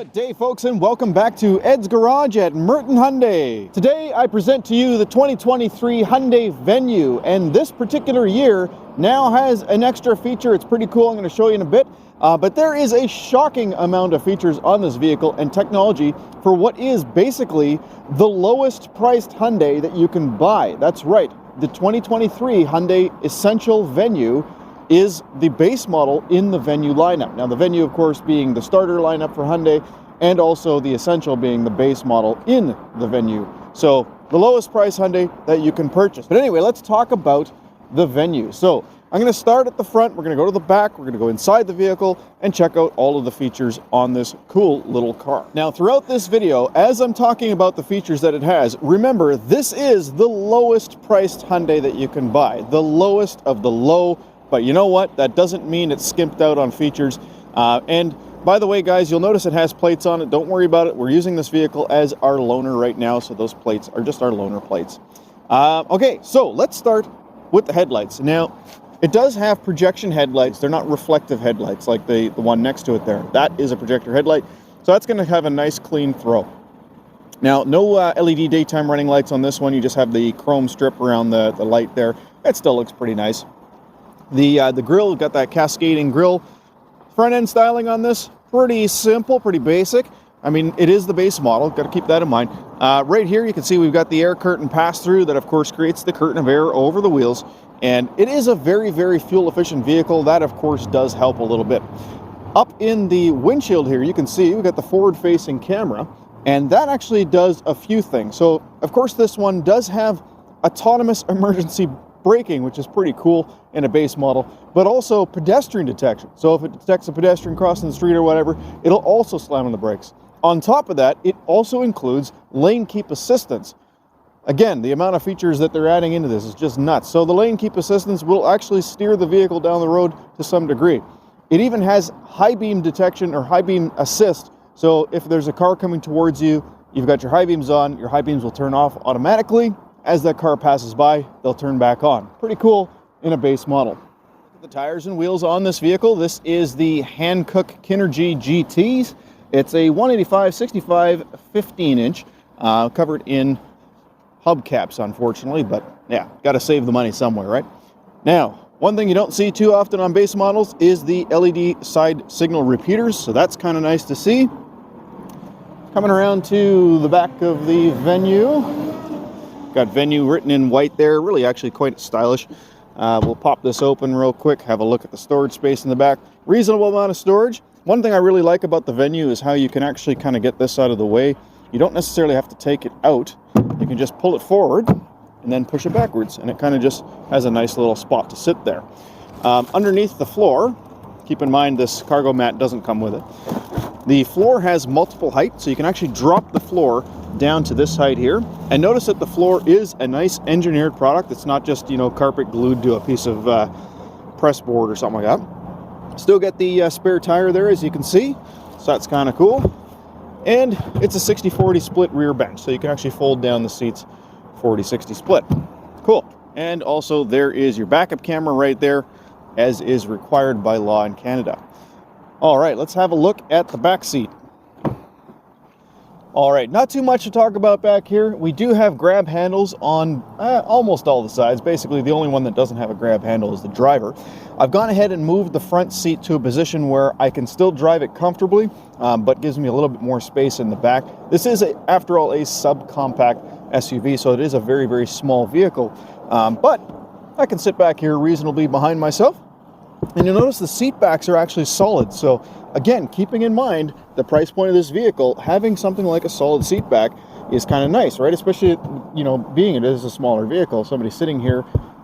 Good day, folks, and welcome back to Ed's Garage at Merton Hyundai. Today, I present to you the 2023 Hyundai Venue, and this particular year now has an extra feature. It's pretty cool. I'm going to show you in a bit, but there is a shocking amount of features on this vehicle and technology for what is basically the lowest priced Hyundai that you can buy. That's right, the 2023 Hyundai Essential Venue is the base model in the Venue lineup. Now, the Venue, of course, being the starter lineup for Hyundai, and also the Essential being the base model in the Venue. So, the lowest price Hyundai that you can purchase. But anyway, let's talk about the Venue. So, I'm going to start at the front, we're going to go to the back, we're going to go inside the vehicle, and check out all of the features on this cool little car. Now, throughout this video, as I'm talking about the features that it has, remember, this is the lowest priced Hyundai that you can buy. The lowest of the low. But you know what? That doesn't mean it's skimped out on features. And by the way, guys, you'll notice it has plates on it. Don't worry about it. We're using this vehicle as our loaner right now, so those plates are just our loaner plates. Okay, so let's start with the headlights. Now, it does have projection headlights. They're not reflective headlights like the one next to it there. That is a projector headlight, so that's going to have a nice clean throw. Now, no LED daytime running lights on this one. You just have the chrome strip around the light there. It still looks pretty nice. The grille, got that cascading grille. Front end styling on this, pretty simple, pretty basic. I mean, it is the base model, got to keep that in mind. Right here you can see we've got the air curtain pass-through that of course creates the curtain of air over the wheels. And it is a very, very fuel efficient vehicle. That of course does help a little bit. Up in the windshield here you can see we've got the forward facing camera, and that actually does a few things. So of course this one does have autonomous emergency braking, which is pretty cool in a base model, but also pedestrian detection. So if it detects a pedestrian crossing the street or whatever, it'll also slam on the brakes. On top of that, it also includes lane keep assistance. Again, the amount of features that they're adding into this is just nuts. So the lane keep assistance will actually steer the vehicle down the road to some degree. It even has high beam detection or high beam assist. So if there's a car coming towards you, you've got your high beams on, your high beams will turn off automatically. As that car passes by, they'll turn back on. Pretty cool in a base model. The tires and wheels on this vehicle, this is the Hankook Kinergy GTs. It's a 185/65 15-inch, covered in hubcaps, unfortunately, but yeah, got to save the money somewhere, right? Now, one thing you don't see too often on base models is the LED side signal repeaters, so that's kind of nice to see. Coming around to the back of the Venue. Got Venue written in white there, really actually quite stylish. We'll pop this open real quick, have a look at the storage space in the back. Reasonable amount of storage. One thing I really like about the Venue is how you can actually kind of get this out of the way. You don't necessarily have to take it out. You can just pull it forward and then push it backwards, and it kind of just has a nice little spot to sit there. Underneath the floor, keep in mind this cargo mat doesn't come with it. The floor has multiple heights, so you can actually drop the floor down to this height here. And notice that the floor is a nice engineered product. It's not just, you know, carpet glued to a piece of press board or something like that. Still got the spare tire there, as you can see. So that's kind of cool. And it's a 60-40 split rear bench, so you can actually fold down the seats 40-60 split. Cool. And also there is your backup camera right there, as is required by law in Canada. All right, let's have a look at the back seat. All right, not too much to talk about back here. We do have grab handles on almost all the sides. Basically, the only one that doesn't have a grab handle is the driver. I've gone ahead and moved the front seat to a position where I can still drive it comfortably, but gives me a little bit more space in the back. This is, after all, a subcompact SUV, so it is a very, very small vehicle. But I can sit back here reasonably behind myself. And you'll notice the seat backs are actually solid. So again, keeping in mind the price point of this vehicle, having something like a solid seat back is kind of nice, right? Especially, you know, being it is a smaller vehicle. Somebody sitting here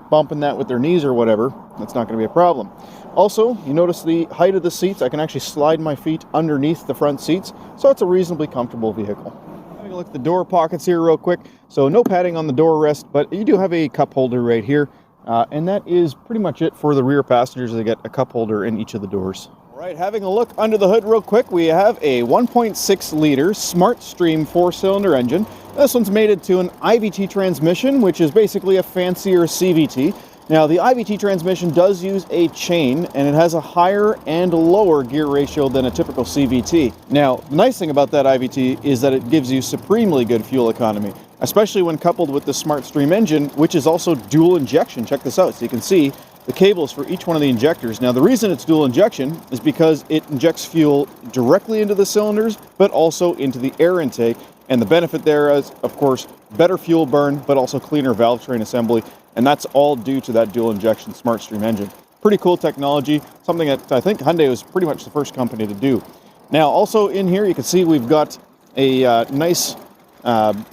bumping that with their knees or whatever, that's not going to be a problem. Also, you notice the height of the seats. I can actually slide my feet underneath the front seats. So it's a reasonably comfortable vehicle. Having a look at the door pockets here real quick. So no padding on the door rest, but you do have a cup holder right here. And that is pretty much it for the rear passengers. They get a cup holder in each of the doors. All right, having a look under the hood real quick, we have a 1.6 liter Smart Stream 4-cylinder engine. This one's mated to an IVT transmission, which is basically a fancier CVT. Now, the IVT transmission does use a chain, and it has a higher and lower gear ratio than a typical CVT. Now, the nice thing about that IVT is that it gives you supremely good fuel economy, especially when coupled with the SmartStream engine, which is also dual injection. Check this out. So you can see the cables for each one of the injectors. Now, the reason it's dual injection is because it injects fuel directly into the cylinders, but also into the air intake. And the benefit there is, of course, better fuel burn, but also cleaner valve train assembly. And that's all due to that dual injection SmartStream engine. Pretty cool technology, something that I think Hyundai was pretty much the first company to do. Now, also in here, you can see we've got a nice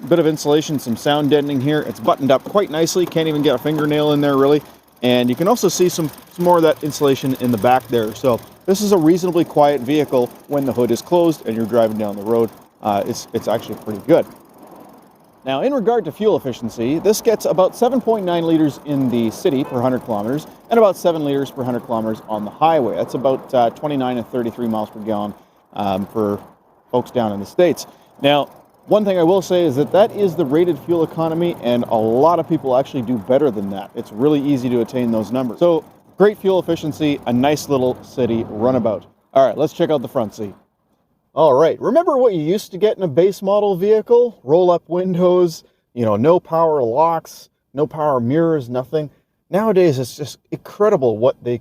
bit of insulation, some sound deadening here. It's buttoned up quite nicely. Can't even get a fingernail in there, really. And you can also see some more of that insulation in the back there. So this is a reasonably quiet vehicle when the hood is closed and you're driving down the road. It's actually pretty good. Now, in regard to fuel efficiency, this gets about 7.9 liters in the city per 100 kilometers and about 7 liters per 100 kilometers on the highway. That's about 29 and 33 miles per gallon for folks down in the States. Now, one thing I will say is that is the rated fuel economy, and a lot of people actually do better than that. It's really easy to attain those numbers. So, great fuel efficiency, a nice little city runabout. All right, let's check out the front seat. All right, remember what you used to get in a base model vehicle? Roll-up windows, no power locks, no power mirrors, nothing. Nowadays, it's just incredible what they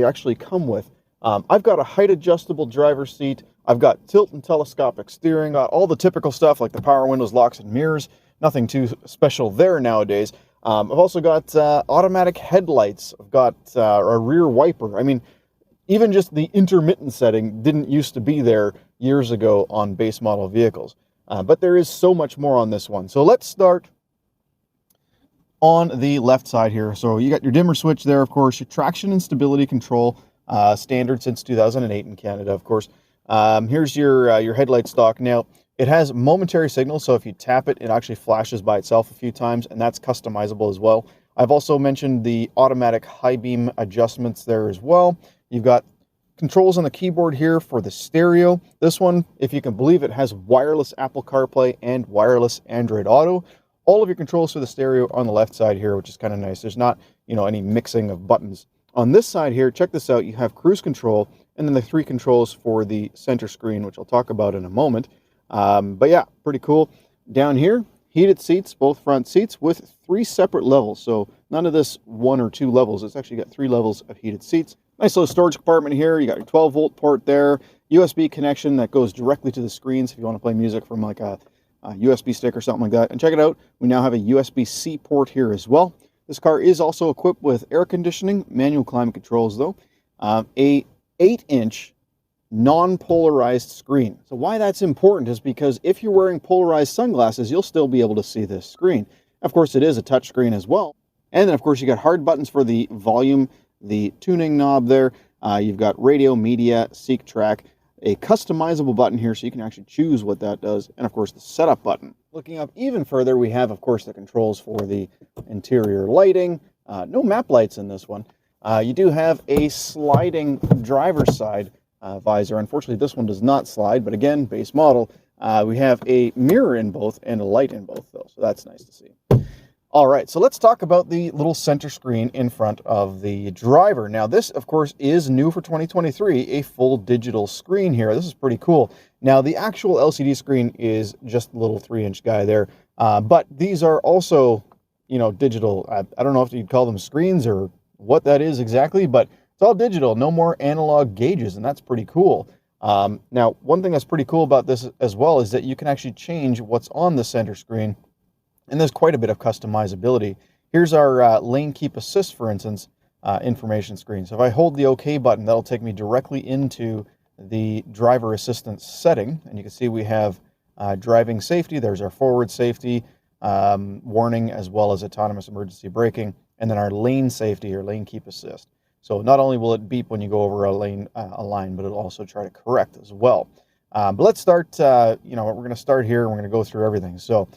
actually come with. I've got a height-adjustable driver's seat. I've got tilt and telescopic steering, got all the typical stuff like the power windows, locks, and mirrors. Nothing too special there nowadays. I've also got automatic headlights. I've got a rear wiper. I mean, even just the intermittent setting didn't used to be there years ago on base model vehicles. But there is so much more on this one. So let's start on the left side here. So you got your dimmer switch there, of course, your traction and stability control, standard since 2008 in Canada, of course. Here's your headlight stock. Now, it has momentary signal, so if you tap it, it actually flashes by itself a few times, and that's customizable as well. I've also mentioned the automatic high beam adjustments there as well. You've got controls on the keyboard here for the stereo. This one, if you can believe it, has wireless Apple CarPlay and wireless Android Auto. All of your controls for the stereo on the left side here, which is kind of nice. There's not, any mixing of buttons. On this side here, check this out. You have cruise control and then the 3 controls for the center screen, which I'll talk about in a moment. But yeah, pretty cool. Down here, heated seats, both front seats with 3 separate levels. So none of this 1 or 2 levels. It's actually got 3 levels of heated seats. Nice little storage compartment here. You got your 12-volt port there, USB connection that goes directly to the screens if you want to play music from like a USB stick or something like that. And check it out, we now have a USB-C port here as well. This car is also equipped with air conditioning, manual climate controls though, a 8-inch non-polarized screen. So why that's important is because if you're wearing polarized sunglasses, you'll still be able to see this screen. Of course, it is a touch screen as well. And then, of course, you got hard buttons for the volume, the tuning knob there. You've got radio, media, seek track, a customizable button here so you can actually choose what that does, and of course the setup button. Looking up even further, we have of course the controls for the interior lighting. No map lights in this one. You do have a sliding driver's side visor. Unfortunately, this one does not slide, but again, base model. We have a mirror in both and a light in both though, so that's nice to see. All right, so let's talk about the little center screen in front of the driver. Now, this, of course, is new for 2023, a full digital screen here. This is pretty cool. Now, the actual LCD screen is just a little 3-inch guy there, but these are also, digital. I don't know if you'd call them screens or what that is exactly, but it's all digital, no more analog gauges, and that's pretty cool. Now, one thing that's pretty cool about this as well is that you can actually change what's on the center screen. And there's quite a bit of customizability. Here's our lane keep assist, for instance, information screen. So if I hold the OK button, that'll take me directly into the driver assistance setting. And you can see we have driving safety. There's our forward safety warning, as well as autonomous emergency braking. And then our lane safety or lane keep assist. So not only will it beep when you go over a line, but it'll also try to correct as well. But let's start, we're going to start here and we're going to go through everything. So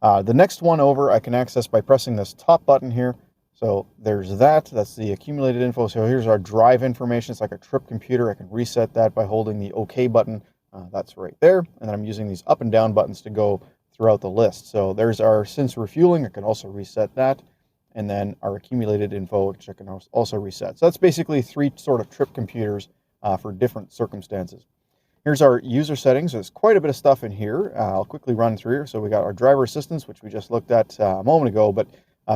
the next one over I can access by pressing this top button here. So there's that's the accumulated info. So here's our drive information. It's like a trip computer. I can reset that by holding the OK button. That's right there. And then I'm using these up and down buttons to go throughout the list. So there's our since refueling. I can also reset that. and then our accumulated info, which I can also reset. So that's basically 3 sort of trip computers for different circumstances. Here's our user settings. There's quite a bit of stuff in here. I'll quickly run through here. So we got our driver assistance, which we just looked at a moment ago, but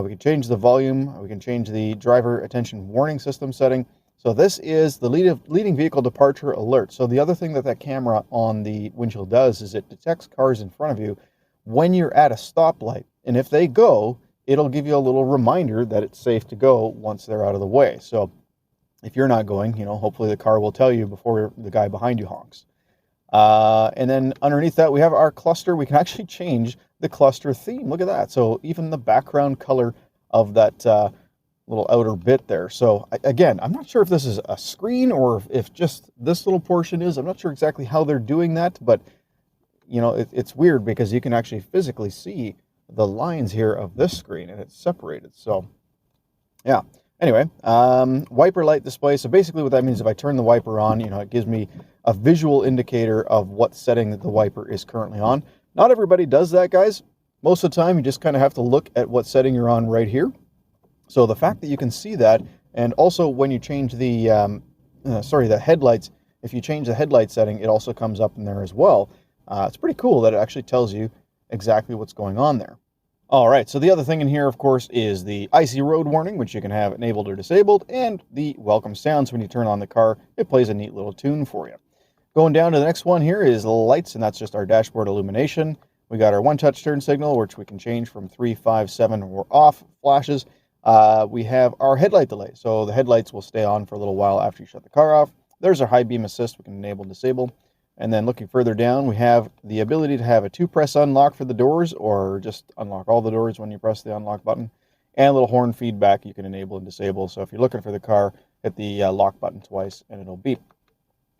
we can change the volume. We can change the driver attention warning system setting. So this is the leading vehicle departure alert. So the other thing that that camera on the windshield does is it detects cars in front of you when you're at a stoplight. And if they go, it'll give you a little reminder that it's safe to go once they're out of the way. So if you're not going, hopefully the car will tell you before the guy behind you honks. And then underneath that, we have our cluster. We can actually change the cluster theme. Look at that. So even the background color of that little outer bit there. So again, I'm not sure if this is a screen or if just this little portion is. I'm not sure exactly how they're doing that, but it's weird because you can actually physically see the lines here of this screen and it's separated. So yeah. Anyway, wiper light display. So basically what that means, if I turn the wiper on, it gives me a visual indicator of what setting that the wiper is currently on. Not everybody does that, guys. Most of the time, you just kind of have to look at what setting you're on right here. So the fact that you can see that, and also when you change the, the headlights, if you change the headlight setting, it also comes up in there as well. It's pretty cool that it actually tells you exactly what's going on there. All right, so the other thing in here, of course, is the icy road warning, which you can have enabled or disabled, and the welcome sounds. When you turn on the car, it plays a neat little tune for you. Going down to the next one here is lights, and that's just our dashboard illumination. We got our one-touch turn signal, which we can change from 3, 5, 7, or off flashes. We have our headlight delay, so the headlights will stay on for a little while after you shut the car off. There's our high beam assist, we can enable and disable. And then looking further down, we have the ability to have a 2-press unlock for the doors, or just unlock all the doors when you press the unlock button. And a little horn feedback you can enable and disable. So if you're looking for the car, hit the lock button twice and it'll beep.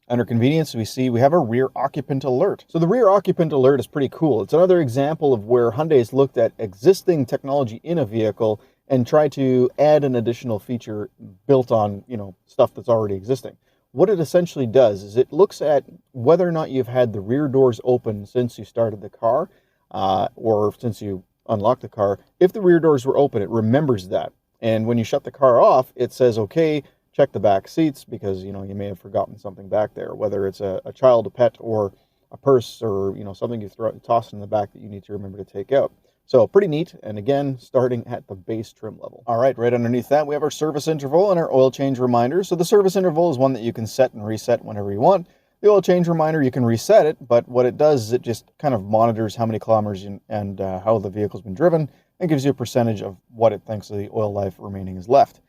Under convenience, we have a rear occupant alert. So the rear occupant alert is pretty cool. It's another example of where Hyundai's looked at existing technology in a vehicle and tried to add an additional feature built on, stuff that's already existing. What it essentially does is it looks at whether or not you've had the rear doors open since you started the car or since you unlocked the car. If the rear doors were open, it remembers that. And when you shut the car off, it says, okay, check the back seats because, you may have forgotten something back there, whether it's a child, a pet, or a purse or, something you toss in the back that you need to remember to take out. So pretty neat, and again, starting at the base trim level. All right, right underneath that, we have our service interval and our oil change reminder. So the service interval is one that you can set and reset whenever you want. The oil change reminder, you can reset it, but what it does is it just kind of monitors how many kilometers and how the vehicle's been driven and gives you a percentage of what it thinks of the oil life remaining is left.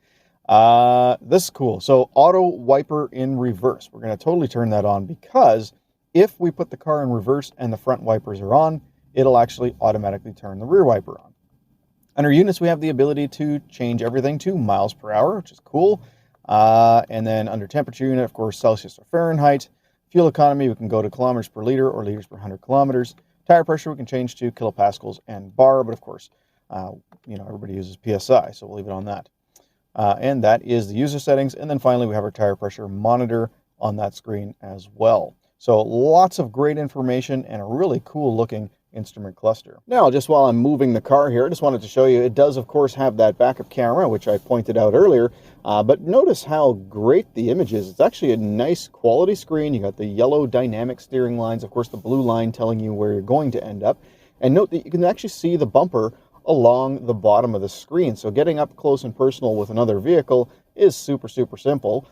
This is cool. So auto wiper in reverse. We're going to totally turn that on because if we put the car in reverse and the front wipers are on, it'll actually automatically turn the rear wiper on. Under units, we have the ability to change everything to miles per hour, which is cool. And then under temperature unit, of course, Celsius or Fahrenheit. Fuel economy, we can go to kilometers per liter or liters per 100 kilometers. Tire pressure, we can change to kilopascals and bar, but of course, everybody uses PSI, so we'll leave it on that. And that is the user settings. And then finally, we have our tire pressure monitor on that screen as well. So lots of great information and a really cool looking instrument cluster. Now, just while I'm moving the car here, I just wanted to show you, it does of course have that backup camera, which I pointed out earlier, but notice how great the image is. It's actually a nice quality screen. You got the yellow dynamic steering lines, of course the blue line telling you where you're going to end up, and note that you can actually see the bumper along the bottom of the screen. So getting up close and personal with another vehicle is super simple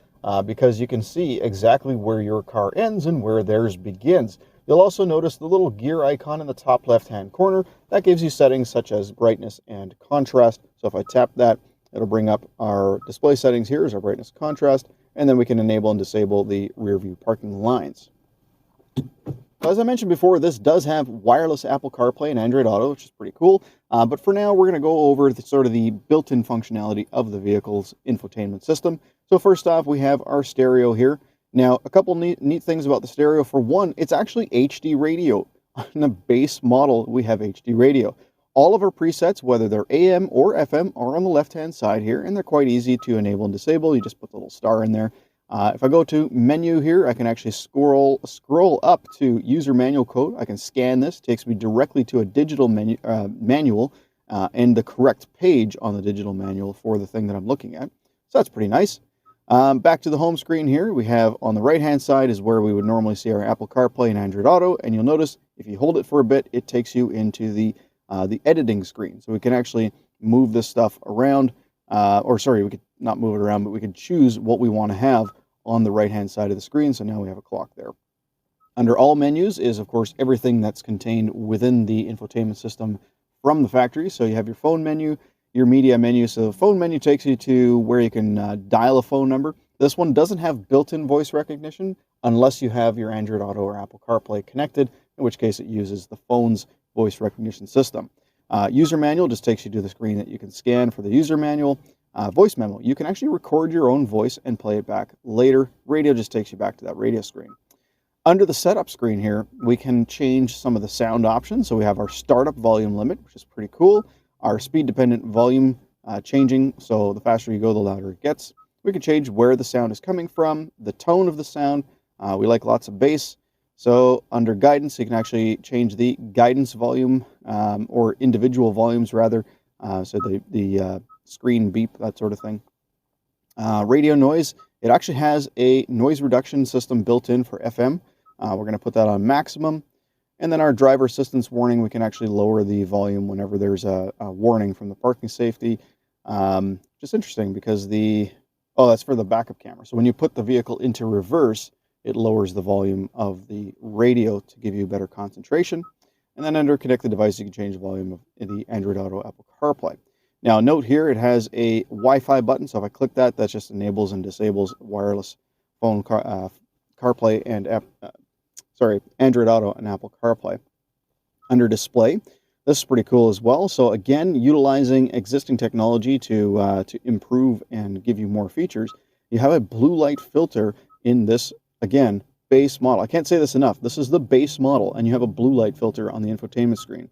because you can see exactly where your car ends and where theirs begins. You'll also notice the little gear icon in the top left-hand corner. That gives you settings such as brightness and contrast. So if I tap that, it'll bring up our display settings. Here is our brightness contrast, and then we can enable and disable the rear view parking lines. As I mentioned before, this does have wireless Apple CarPlay and Android Auto, which is pretty cool. But for now, we're going to go over the built-in functionality of the vehicle's infotainment system. So first off, we have our stereo here. Now, a couple neat things about the stereo. For one, it's actually HD radio. On the base model, we have HD radio. All of our presets, whether they're AM or FM, are on the left-hand side here, and they're quite easy to enable and disable. You just put the little star in there. If I go to menu here, I can actually scroll up to user manual code. I can scan this. It takes me directly to a digital manual and the correct page on the digital manual for the thing that I'm looking at. So that's pretty nice. Back to the home screen here, we have on the right-hand side is where we would normally see our Apple CarPlay and Android Auto, and you'll notice if you hold it for a bit, it takes you into the editing screen. So we can actually move this stuff around, we could not move it around, but we can choose what we want to have on the right-hand side of the screen. So now we have a clock there. Under all menus is, of course, everything that's contained within the infotainment system from the factory. So you have your phone menu, your media menu. So the phone menu takes you to where you can dial a phone number. This one doesn't have built-in voice recognition unless you have your Android Auto or Apple CarPlay connected, in which case it uses the phone's voice recognition system. User manual just takes you to the screen that you can scan for the user manual. Voice memo, you can actually record your own voice and play it back later. Radio just takes you back to that radio screen. Under the setup screen here, we can change some of the sound options. So we have our startup volume limit, which is pretty cool. Our speed-dependent volume changing, so the faster you go, the louder it gets. We can change where the sound is coming from, the tone of the sound. We like lots of bass. So under guidance, you can actually change the guidance volume, or individual volumes rather. So the screen beep, that sort of thing. Radio noise, it actually has a noise reduction system built in for FM. We're going to put that on maximum. And then our driver assistance warning, we can actually lower the volume whenever there's a warning from the parking safety. Just interesting because that's for the backup camera. So when you put the vehicle into reverse, it lowers the volume of the radio to give you better concentration. And then under connected device, you can change the volume of the Android Auto, Apple CarPlay. Now note here, it has a Wi-Fi button. So if I click that, that just enables and disables wireless phone CarPlay and Android Auto and Apple CarPlay. Under display, this is pretty cool as well. So again, utilizing existing technology to improve and give you more features, you have a blue light filter in this, again, base model. I can't say this enough. This is the base model, and you have a blue light filter on the infotainment screen.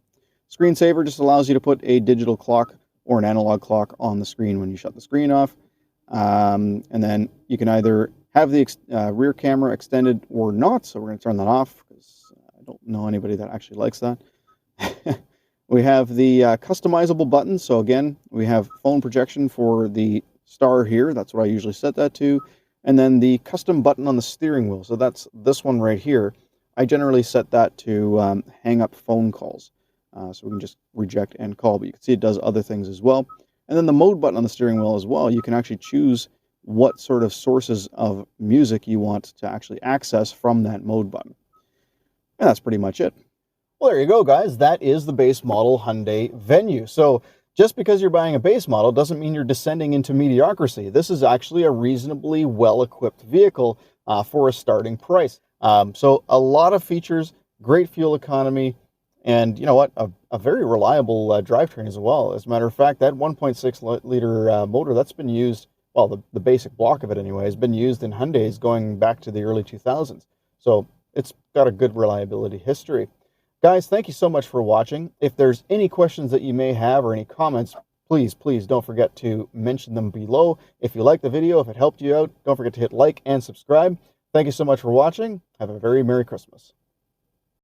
Screensaver just allows you to put a digital clock or an analog clock on the screen when you shut the screen off. And then you can either have the rear camera extended or not. So we're going to turn that off because I don't know anybody that actually likes that. We have the customizable buttons. So again, we have phone projection for the star here. That's what I usually set that to. And then the custom button on the steering wheel. So that's this one right here. I generally set that to hang up phone calls. So we can just reject and call, but you can see it does other things as well. And then the mode button on the steering wheel as well. You can actually choose what sort of sources of music you want to actually access from that mode button. And that's pretty much it. Well, there you go, guys. That is the base model Hyundai Venue. So just because you're buying a base model doesn't mean you're descending into mediocrity. This is actually a reasonably well-equipped vehicle for a starting price. So a lot of features, great fuel economy, and you know what? A very reliable drivetrain as well. As a matter of fact, that 1.6 liter motor that's been used, well, the basic block of it anyway, has been used in Hyundais going back to the early 2000s. So it's got a good reliability history. Guys, thank you so much for watching. If there's any questions that you may have or any comments, please don't forget to mention them below. If you liked the video, if it helped you out, don't forget to hit like and subscribe. Thank you so much for watching. Have a very Merry Christmas.